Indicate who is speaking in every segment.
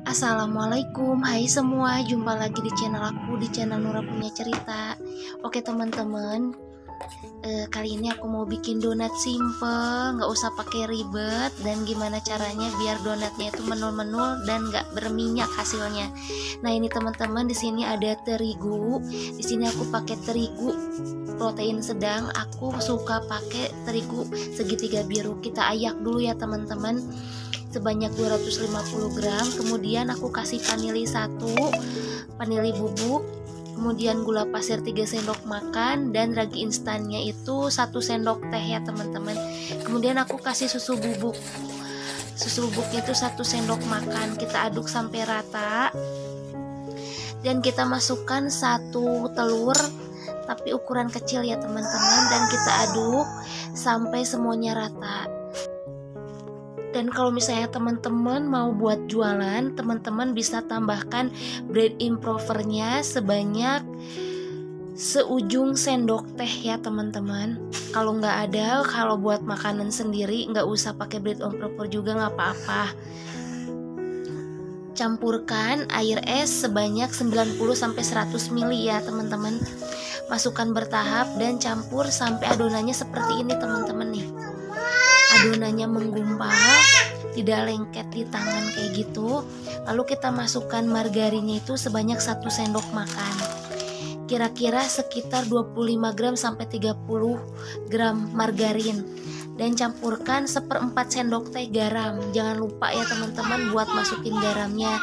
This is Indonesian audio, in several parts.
Speaker 1: Assalamualaikum, hai semua, jumpa lagi di channel aku, di channel Nura Punya Cerita. Oke teman-teman, kali ini aku mau bikin donat simple, nggak usah pakai ribet. Dan gimana caranya biar donatnya itu menul-menul dan nggak berminyak hasilnya. Nah ini teman-teman, di sini ada terigu. Di sini aku pakai terigu protein sedang. Aku suka pakai terigu segitiga biru. Kita ayak dulu ya teman-teman, sebanyak 250 gram. Kemudian aku kasih vanili 1, vanili bubuk, kemudian gula pasir 3 sendok makan, dan ragi instannya itu 1 sendok teh ya teman-teman. Kemudian aku kasih susu bubuk. Susu bubuknya itu 1 sendok makan. Kita aduk sampai rata. Dan kita masukkan 1 telur, tapi ukuran kecil ya teman-teman, dan kita aduk sampai semuanya rata. Dan kalau misalnya teman-teman mau buat jualan, teman-teman bisa tambahkan bread improvernya sebanyak seujung sendok teh ya teman-teman. Kalau nggak ada, kalau buat makanan sendiri nggak usah pakai bread improver juga, nggak apa-apa. Campurkan air es sebanyak 90-100 ml ya teman-teman. Masukkan bertahap dan campur sampai adonannya seperti ini teman-teman nih. Adonannya menggumpal, tidak lengket di tangan kayak gitu. Lalu kita masukkan margarinnya itu sebanyak 1 sendok makan. Kira-kira sekitar 25 gram sampai 30 gram margarin. Dan campurkan 1/4 sendok teh garam. Jangan lupa ya teman-teman buat masukin garamnya,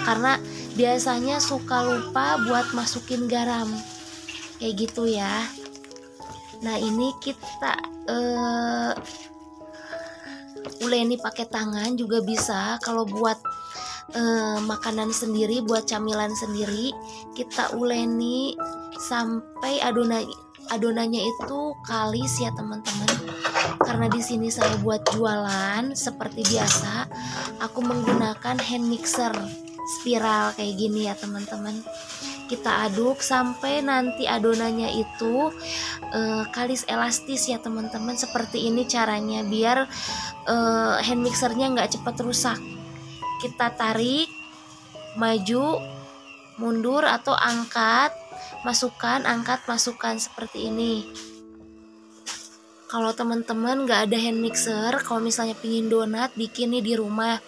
Speaker 1: karena biasanya suka lupa buat masukin garam. Kayak gitu ya. Nah ini kita uleni pakai tangan juga bisa. Kalau buat makanan sendiri, buat camilan sendiri, kita uleni sampai adonannya itu kalis ya teman-teman. Karena di sini saya buat jualan seperti biasa, aku menggunakan hand mixer spiral kayak gini ya teman-teman. Kita aduk sampai nanti adonannya itu kalis elastis ya teman-teman. Seperti ini caranya biar hand mixernya nggak cepat rusak. Kita tarik, maju, mundur atau angkat, masukkan, angkat, masukkan seperti ini. Kalau teman-teman nggak ada hand mixer, kalau misalnya pingin donat bikin nih di rumah,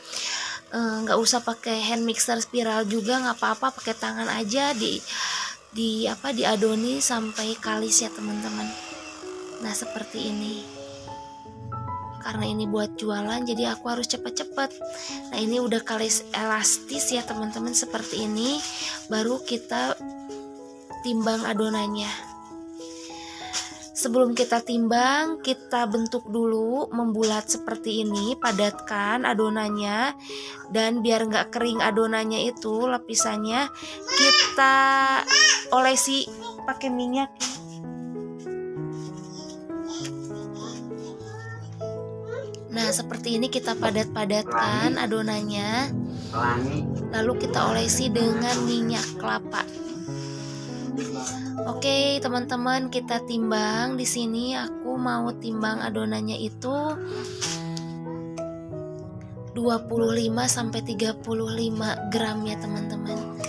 Speaker 1: nggak usah pakai hand mixer spiral juga, nggak apa-apa, pakai tangan aja diadoni sampai kalis ya teman-teman. Nah seperti ini. Karena ini buat jualan, jadi aku harus cepet-cepet. Nah ini udah kalis elastis ya teman-teman, seperti ini. Baru kita timbang adonannya. Sebelum kita timbang, kita bentuk dulu membulat seperti ini, padatkan adonannya. Dan biar nggak kering adonannya itu, lapisannya kita olesi pakai minyak. Nah seperti ini kita padat-padatkan adonannya. Lalu kita olesi dengan minyak kelapa. Oke teman-teman, kita timbang. Di sini aku mau timbang adonannya itu 25-35 gram ya teman-teman.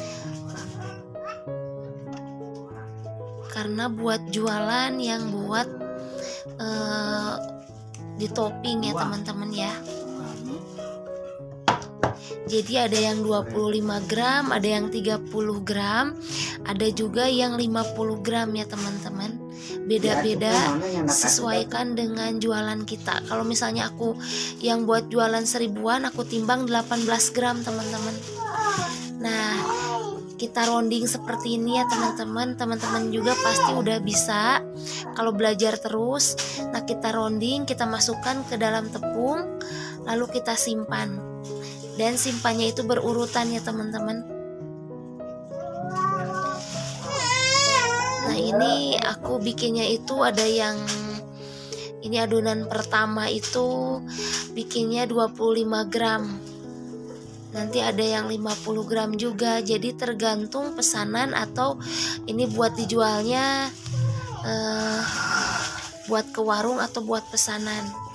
Speaker 1: Karena buat jualan yang buat di topping ya teman-teman ya. Jadi ada yang 25 gram, ada yang 30 gram, ada juga yang 50 gram ya teman-teman. Beda-beda, sesuaikan dengan jualan kita. Kalau misalnya aku yang buat jualan 1000-an, aku timbang 18 gram teman-teman. Nah kita rounding seperti ini ya teman-teman. Teman-teman juga pasti udah bisa kalau belajar terus. Nah kita rounding, kita masukkan ke dalam tepung, lalu kita simpan. Dan simpannya itu berurutan ya teman-teman. Nah ini aku bikinnya itu ada yang, ini adonan pertama itu bikinnya 25 gram. Nanti ada yang 50 gram juga. Jadi tergantung pesanan atau ini buat dijualnya buat ke warung atau buat pesanan.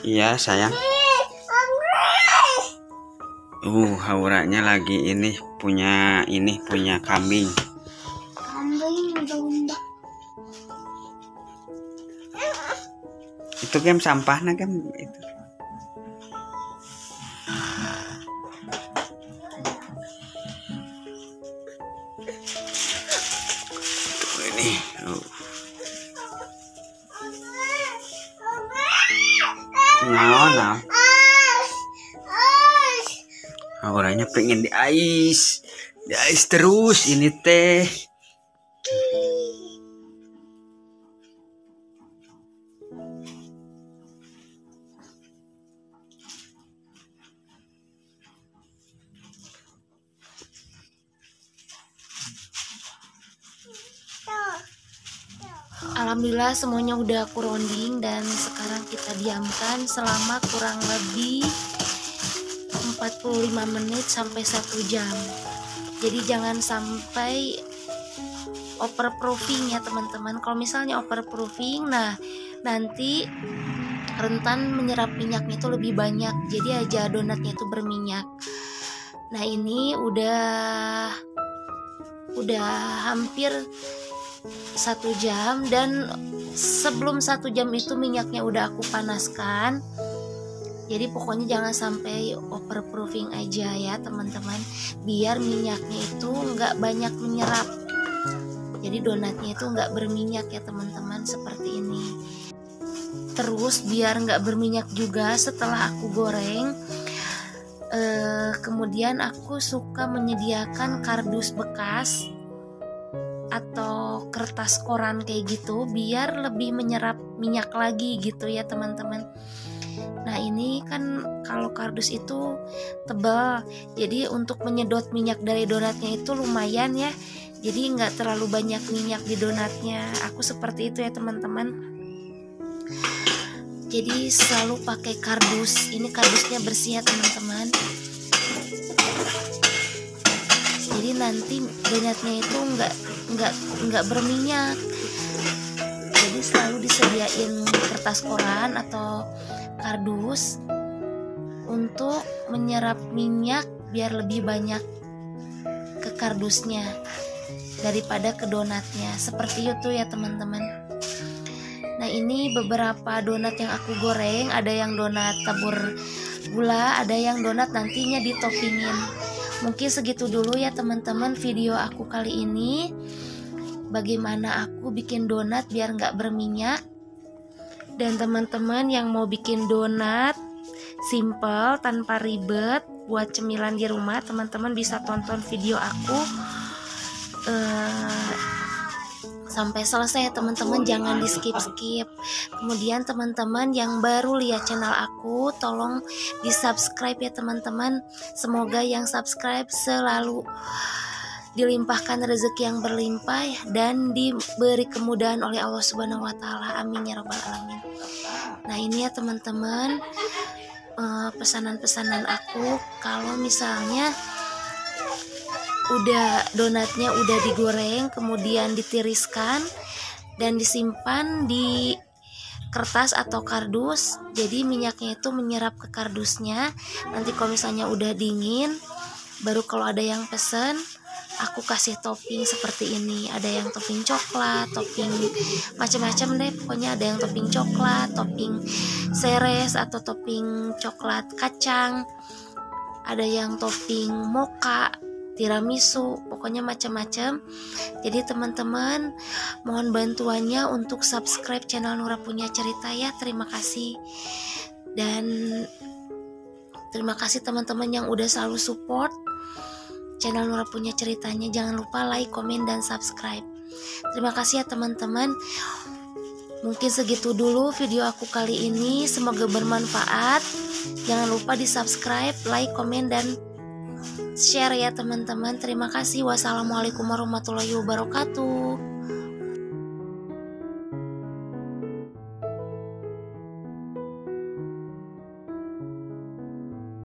Speaker 2: Iya sayang. Hauranya lagi punya kambing.
Speaker 1: Domba.
Speaker 2: Itu game sampahnya game itu. Ini. Nah. Orangnya pengen di ais terus ini teh.
Speaker 1: Alhamdulillah semuanya udah aku rounding dan sekarang kita diamkan selama kurang lebih 45 menit sampai 1 jam. Jadi jangan sampai overproofing ya teman-teman. Kalau misalnya overproofing, nah nanti rentan menyerap minyaknya itu lebih banyak. Jadi aja donatnya itu berminyak. Nah ini udah hampir 1 jam, dan sebelum 1 jam itu minyaknya udah aku panaskan. Jadi pokoknya jangan sampai overproofing aja ya teman-teman, biar minyaknya itu nggak banyak menyerap. Jadi donatnya itu nggak berminyak ya teman-teman, seperti ini. Terus biar nggak berminyak juga setelah aku goreng, kemudian aku suka menyediakan kardus bekas atau kertas koran kayak gitu, biar lebih menyerap minyak lagi gitu ya teman-teman. Nah ini kan kalau kardus itu tebal, jadi untuk menyedot minyak dari donatnya itu lumayan ya. Jadi nggak terlalu banyak minyak di donatnya. Aku seperti itu ya teman-teman. Jadi selalu pakai kardus. Ini kardusnya bersih ya teman-teman. Jadi nanti donatnya itu nggak berminyak. Jadi selalu disediain kertas koran atau kardus untuk menyerap minyak biar lebih banyak ke kardusnya daripada ke donatnya. Seperti itu ya teman-teman. Nah ini beberapa donat yang aku goreng. Ada yang donat tabur gula, ada yang donat nantinya ditopingin. Mungkin segitu dulu ya teman-teman video aku kali ini. Bagaimana aku bikin donat biar nggak berminyak. Dan teman-teman yang mau bikin donat simple tanpa ribet buat cemilan di rumah, teman-teman bisa tonton video aku sampai selesai ya teman-teman, jangan di skip-skip. Kemudian teman-teman yang baru lihat channel aku, tolong di subscribe ya teman-teman. Semoga yang subscribe selalu dilimpahkan rezeki yang berlimpah dan diberi kemudahan oleh Allah Subhanahu wa taala. Amin ya rabbal alamin. Nah, ini ya teman-teman, pesanan-pesanan aku kalau misalnya donatnya udah digoreng, kemudian ditiriskan dan disimpan di kertas atau kardus. Jadi minyaknya itu menyerap ke kardusnya. Nanti kalau misalnya udah dingin, baru kalau ada yang pesen, aku kasih topping seperti ini. Ada yang topping coklat, topping macam-macam deh. Pokoknya ada yang topping coklat, topping seres atau topping coklat kacang. Ada yang topping mocha, tiramisu, pokoknya macam-macam. Jadi teman-teman mohon bantuannya untuk subscribe channel Nura Punya Cerita ya. Terima kasih. Dan terima kasih teman-teman yang udah selalu support channel Nura Punya Ceritanya. Jangan lupa like, komen, dan subscribe. Terima kasih ya teman-teman. Mungkin segitu dulu video aku kali ini. Semoga bermanfaat. Jangan lupa di subscribe, like, komen, dan share ya teman-teman. Terima kasih. Wassalamualaikum warahmatullahi wabarakatuh.